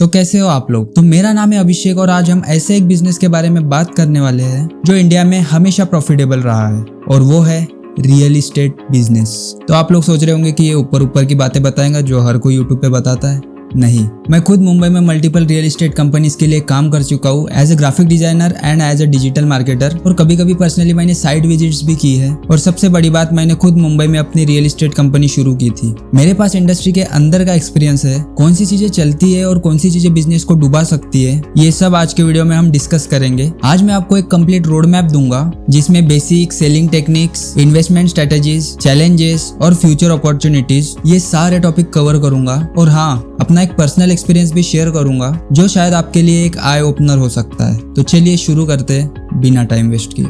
तो कैसे हो आप लोग। तो मेरा नाम है अभिषेक और आज हम ऐसे एक बिजनेस के बारे में बात करने वाले हैं जो इंडिया में हमेशा प्रॉफिटेबल रहा है और वो है रियल एस्टेट बिजनेस। तो आप लोग सोच रहे होंगे कि ये ऊपर ऊपर की बातें बताएंगा जो हर कोई यूट्यूब पे बताता है। नहीं, मैं खुद मुंबई में मल्टीपल रियल एस्टेट कंपनीज के लिए काम कर चुका हूँ as a graphic designer and as a digital marketer. और कभी कभी पर्सनली मैंने साइट विजिट्स भी की है। और सबसे बड़ी बात, मैंने खुद मुंबई में अपनी रियल एस्टेट कंपनी शुरू की थी। मेरे पास इंडस्ट्री के अंदर का एक्सपीरियंस है, कौन सी चीजें चलती है और कौन सी चीजें बिजनेस को डुबा सकती है, ये सब आज के वीडियो में हम डिस्कस करेंगे। आज मैं आपको एक कंप्लीट रोड मैप दूंगा जिसमें basic selling techniques, investment strategies, challenges और फ्यूचर अपॉर्चुनिटीज, ये सारे टॉपिक कवर करूंगा। और हाँ, अपना एक पर्सनल एक्सपीरियंस भी शेयर करूंगा जो शायद आपके लिए एक आई ओपनर हो सकता है। तो चलिए शुरू करते हैं बिना टाइम वेस्ट किए।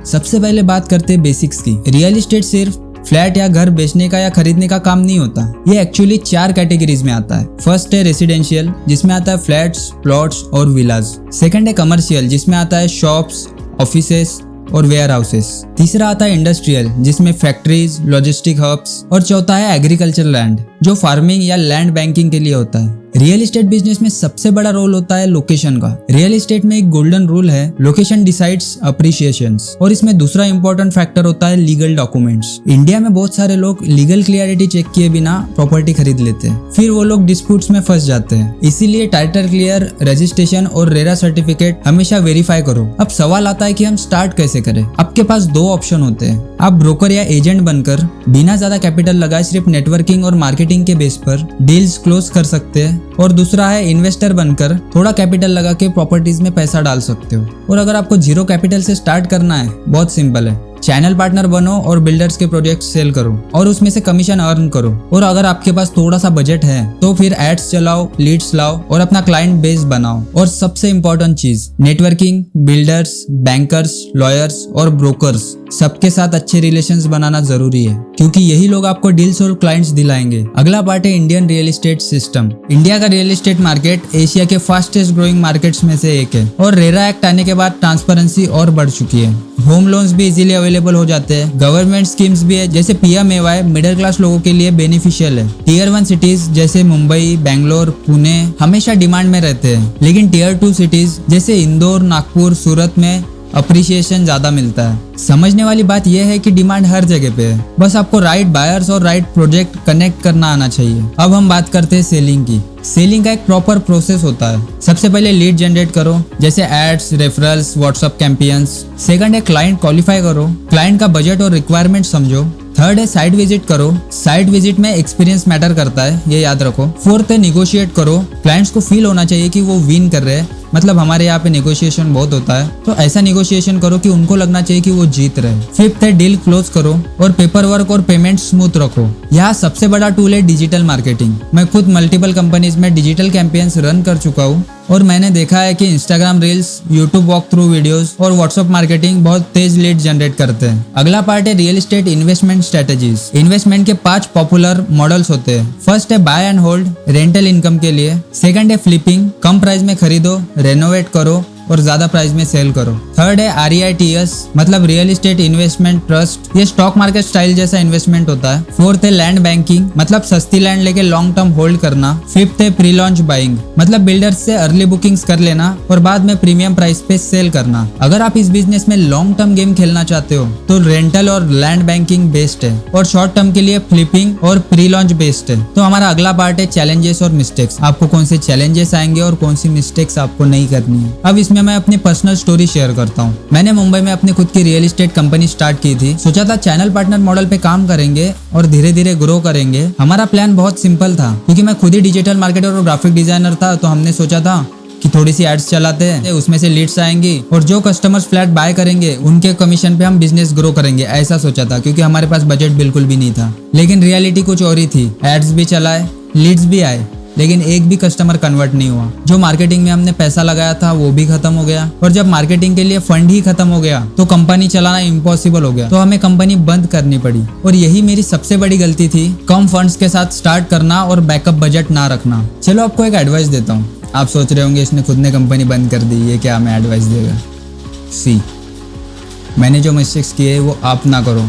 सबसे पहले बात करते हैं बेसिक्स की। रियल एस्टेट सिर्फ फ्लैट या घर बेचने का या खरीदने का काम नहीं होता। ये एक्चुअली 4 कैटेगरीज में आता है। फर्स्ट है रेसिडेंशियल, जिसमें आता है फ्लैट्स, प्लॉट्स और विलाज। सेकंड है कमर्शियल, जिसमें आता है शॉप्स, ऑफिसेस और वेयर हाउसेस। तीसरा आता है इंडस्ट्रियल, जिसमें फैक्ट्रीज, लॉजिस्टिक हब्स। और चौथा है एग्रीकल्चर लैंड, जो फार्मिंग या लैंड बैंकिंग के लिए होता है। रियल एस्टेट बिजनेस में सबसे बड़ा रोल होता है लोकेशन का। रियल एस्टेट में एक गोल्डन रूल है, लोकेशन डिसाइड्स अप्रिशिएशंस। और इसमें दूसरा इंपॉर्टेंट फैक्टर होता है लीगल डॉक्यूमेंट्स। इंडिया में बहुत सारे लोग लीगल क्लियरिटी चेक किए बिना प्रॉपर्टी खरीद लेते हैं, फिर वो लोग डिस्प्यूट्स में फंस जाते हैं। इसीलिए टाइटल क्लियर, रजिस्ट्रेशन और रेरा सर्टिफिकेट हमेशा वेरीफाई करो। अब सवाल आता है कि हम स्टार्ट कैसे करें। आपके पास 2 ऑप्शन होते हैं। आप ब्रोकर या एजेंट बनकर बिना ज्यादा कैपिटल लगाए सिर्फ नेटवर्किंग और मार्केटिंग के बेस पर डील्स क्लोज कर सकते हैं। और दूसरा है इन्वेस्टर बनकर थोड़ा कैपिटल लगा के प्रॉपर्टीज में पैसा डाल सकते हो। और अगर आपको 0 कैपिटल से स्टार्ट करना है, बहुत सिंपल है, चैनल पार्टनर बनो और बिल्डर्स के प्रोजेक्ट सेल करो और उसमें से कमीशन अर्न करो। और अगर आपके पास थोड़ा सा बजट है तो फिर एड्स चलाओ, लीड्स लाओ और अपना क्लाइंट बेस बनाओ। और सबसे इंपॉर्टेंट चीज, नेटवर्किंग, बिल्डर्स, बैंकर्स, लॉयर्स और ब्रोकर्स सबके साथ अच्छे रिलेशंस बनाना जरूरी है, क्योंकि यही लोग आपको डील्स और क्लाइंट्स दिलाएंगे। अगला पार्ट है Indian real estate system. India का रियल एस्टेट मार्केट एशिया के फास्टेस्ट ग्रोइंग मार्केट्स में से एक है। और रेरा एक्ट आने के बाद ट्रांसपेरेंसी और बढ़ चुकी है। होम लोन्स भी इजीली अवेलेबल हो जाते हैं। गवर्नमेंट स्कीम्स भी है, जैसे पीएमएवाई मिडिल क्लास लोगों के लिए बेनिफिशियल है। टियर 1 सिटीज जैसे मुंबई, बेंगलोर, पुणे हमेशा डिमांड में रहते हैं, लेकिन टियर 2 सिटीज जैसे इंदौर, नागपुर, सूरत में अप्रिसिएशन ज्यादा मिलता है। समझने वाली बात यह है कि डिमांड हर जगह पे है, बस आपको राइट बायर्स और राइट प्रोजेक्ट कनेक्ट करना आना चाहिए। अब हम बात करते हैं सेलिंग की। सेलिंग का एक प्रॉपर प्रोसेस होता है। सबसे पहले लीड जनरेट करो, जैसे ads, referrals, WhatsApp campaigns. Second है क्लाइंट क्वालिफाई करो, क्लाइंट का बजट और रिक्वायरमेंट समझो। थर्ड है साइट विजिट करो, साइट विजिट में एक्सपीरियंस मैटर करता है, ये याद रखो। फोर्थ है निगोशिएट करो, क्लाइंट्स को फील होना चाहिए कि वो विन कर रहे हैं, मतलब हमारे यहाँ पे नेगोशिएशन बहुत होता है, तो ऐसा नेगोशिएशन करो कि उनको लगना चाहिए कि वो जीत रहे। फिफ्थ है डील क्लोज करो और पेपर वर्क और पेमेंट स्मूथ रखो। यहाँ सबसे बड़ा टूल है डिजिटल मार्केटिंग। मैं खुद मल्टीपल कंपनीज में डिजिटल कैंपेन्स रन कर चुका हूँ और मैंने देखा है कि Instagram reels, YouTube walk through videos और व्हाट्सएप मार्केटिंग बहुत तेज लीड जनरेट करते हैं। अगला पार्ट है real estate investment strategies. Investment के 5 पॉपुलर मॉडल्स होते हैं। फर्स्ट है buy and hold, rental income के लिए। सेकंड है फ्लिपिंग, कम प्राइस में खरीदो, रेनोवेट करो और ज्यादा प्राइस में सेल करो। थर्ड है REITs, मतलब रियल एस्टेट इन्वेस्टमेंट ट्रस्ट, ये स्टॉक मार्केट स्टाइल जैसा इन्वेस्टमेंट होता है। फोर्थ है लैंड बैंकिंग, मतलब सस्ती लैंड लेके लॉन्ग टर्म होल्ड करना। फिफ्थ है प्री लॉन्च बाइंग, मतलब बिल्डर्स से अर्ली बुकिंग्स कर लेना और बाद में प्रीमियम प्राइस पे सेल करना। अगर आप इस बिजनेस में लॉन्ग टर्म गेम खेलना चाहते हो तो रेंटल और लैंड बैंकिंग बेस्ट है, और शॉर्ट टर्म के लिए फ्लिपिंग और प्री लॉन्च बेस्ट है। तो हमारा अगला पार्ट है चैलेंजेस और मिस्टेक्स। आपको कौन से चैलेंजेस आएंगे और कौन सी मिस्टेक्स आपको नहीं करनी है। अब इसमें मैं अपनी पर्सनल स्टोरी शेयर करता हूँ। मैंने मुंबई में अपनी खुद की रियल एस्टेट कंपनी स्टार्ट की थी। सोचा था चैनल पार्टनर मॉडल पे काम करेंगे और धीरे धीरे ग्रो करेंगे। हमारा प्लान बहुत सिंपल था, क्योंकि मैं खुद ही डिजिटल मार्केटर और ग्राफिक डिजाइनर था, तो हमने सोचा था कि थोड़ी सी एड्स चलाते हैं, उसमें से लीड्स आएंगी और जो कस्टमर्स फ्लैट बाय करेंगे उनके कमीशन पे हम बिजनेस ग्रो करेंगे, ऐसा सोचा था, क्योंकि हमारे पास बजट बिल्कुल भी नहीं था। लेकिन रियलिटी कुछ और ही थी। एड्स भी चलाए, लीड्स भी आए, लेकिन एक भी कस्टमर कन्वर्ट नहीं हुआ। जो मार्केटिंग में हमने पैसा लगाया था वो भी खत्म हो गया, और जब मार्केटिंग के लिए फंड ही खत्म हो गया तो कंपनी चलाना इम्पॉसिबल हो गया, तो हमें कंपनी बंद करनी पड़ी। और यही मेरी सबसे बड़ी गलती थी, कम फंड्स के साथ स्टार्ट करना और बैकअप बजट ना रखना। चलो आपको एक एडवाइस देता हूँ। आप सोच रहे होंगे इसने खुद ने कंपनी बंद कर दी, ये क्या हमें एडवाइस देगा। सी, मैंने जो मिस्टेक्स किए वो आप ना करो।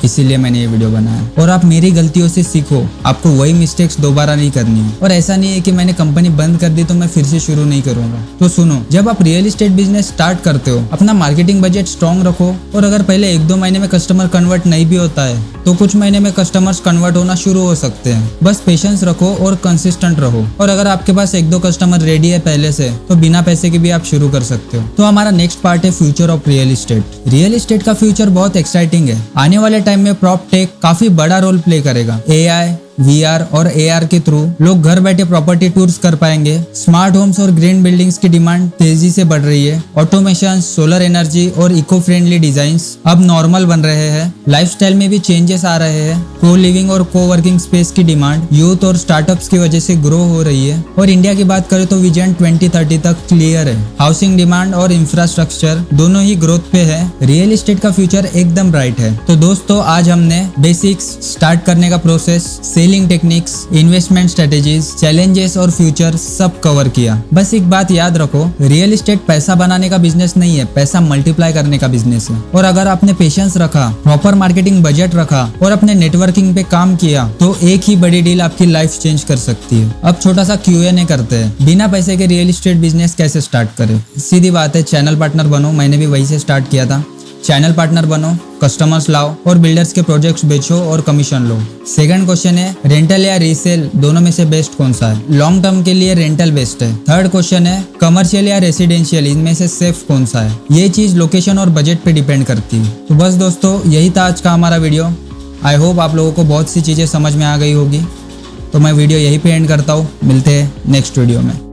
इसीलिए मैंने ये वीडियो बनाया। और आप मेरी गलतियों से सीखो, आपको वही मिस्टेक्स दोबारा नहीं करनी है। और ऐसा नहीं है कि मैंने कंपनी बंद कर दी तो मैं फिर से शुरू नहीं करूंगा। तो सुनो, जब आप रियल एस्टेट बिजनेस स्टार्ट करते हो, अपना मार्केटिंग बजट स्ट्रॉन्ग रखो। और अगर पहले 1-2 महीने में कस्टमर कन्वर्ट नहीं भी होता है तो कुछ महीने में कस्टमर्स कन्वर्ट होना शुरू हो सकते हैं। बस पेशेंस रखो और कंसिस्टेंट रहो। और अगर आपके पास 1-2 कस्टमर रेडी है पहले से, तो बिना पैसे के भी आप शुरू कर सकते हो। तो हमारा नेक्स्ट पार्ट है future of real estate. Real estate का फ्यूचर बहुत एक्साइटिंग है। आने वाले टाइम में प्रॉप टेक काफी बड़ा रोल प्ले करेगा। AI, VR और AR के थ्रू लोग घर बैठे प्रॉपर्टी टूर्स कर पाएंगे। स्मार्ट होम्स और ग्रीन बिल्डिंग्स की डिमांड तेजी से बढ़ रही है। ऑटोमेशन, सोलर एनर्जी और इको फ्रेंडली डिजाइन्स अब नॉर्मल बन रहे हैं। लाइफस्टाइल में भी चेंजेस आ रहे हैं। को लिविंग और को वर्किंग स्पेस की डिमांड यूथ और स्टार्टअप्स की वजह से ग्रो हो रही है। और इंडिया की बात करें तो विजन 2030 तक क्लियर है। हाउसिंग डिमांड और इंफ्रास्ट्रक्चर दोनों ही ग्रोथ पे है। रियल एस्टेट का फ्यूचर एकदम ब्राइट है। तो दोस्तों, आज हमने बेसिक्स, स्टार्ट करने का process, selling techniques, investment strategies, challenges और फ्यूचर सब कवर किया। बस एक बात याद रखो, रियल एस्टेट पैसा बनाने का बिजनेस नहीं है, पैसा मल्टीप्लाई करने का बिजनेस है। और अगर आपने पेशेंस रखा, प्रॉपर मार्केटिंग बजट रखा और अपने नेटवर्किंग पे काम किया तो एक ही बड़ी डील आपकी लाइफ चेंज कर सकती है। अब छोटा सा Q&A करते हैं। बिना पैसे के रियल एस्टेट बिजनेस कैसे स्टार्ट करें? सीधी बात है, चैनल पार्टनर बनो। मैंने भी वही से स्टार्ट किया था। चैनल पार्टनर बनो, कस्टमर्स लाओ और बिल्डर्स के प्रोजेक्ट्स बेचो और कमीशन लो। सेकंड क्वेश्चन है, रेंटल या रीसेल दोनों में से बेस्ट कौन सा है? लॉन्ग टर्म के लिए रेंटल बेस्ट है। थर्ड क्वेश्चन है, कमर्शियल या रेसिडेंशियल इनमें से सेफ कौन सा है? ये चीज लोकेशन और बजट पे डिपेंड करती है। तो बस दोस्तों, यही था आज का हमारा वीडियो। आई होप आप लोगों को बहुत सी चीजें समझ में आ गई होगी। तो मैं वीडियो यहीं पे एंड करता हूँ। मिलते हैं नेक्स्ट वीडियो में।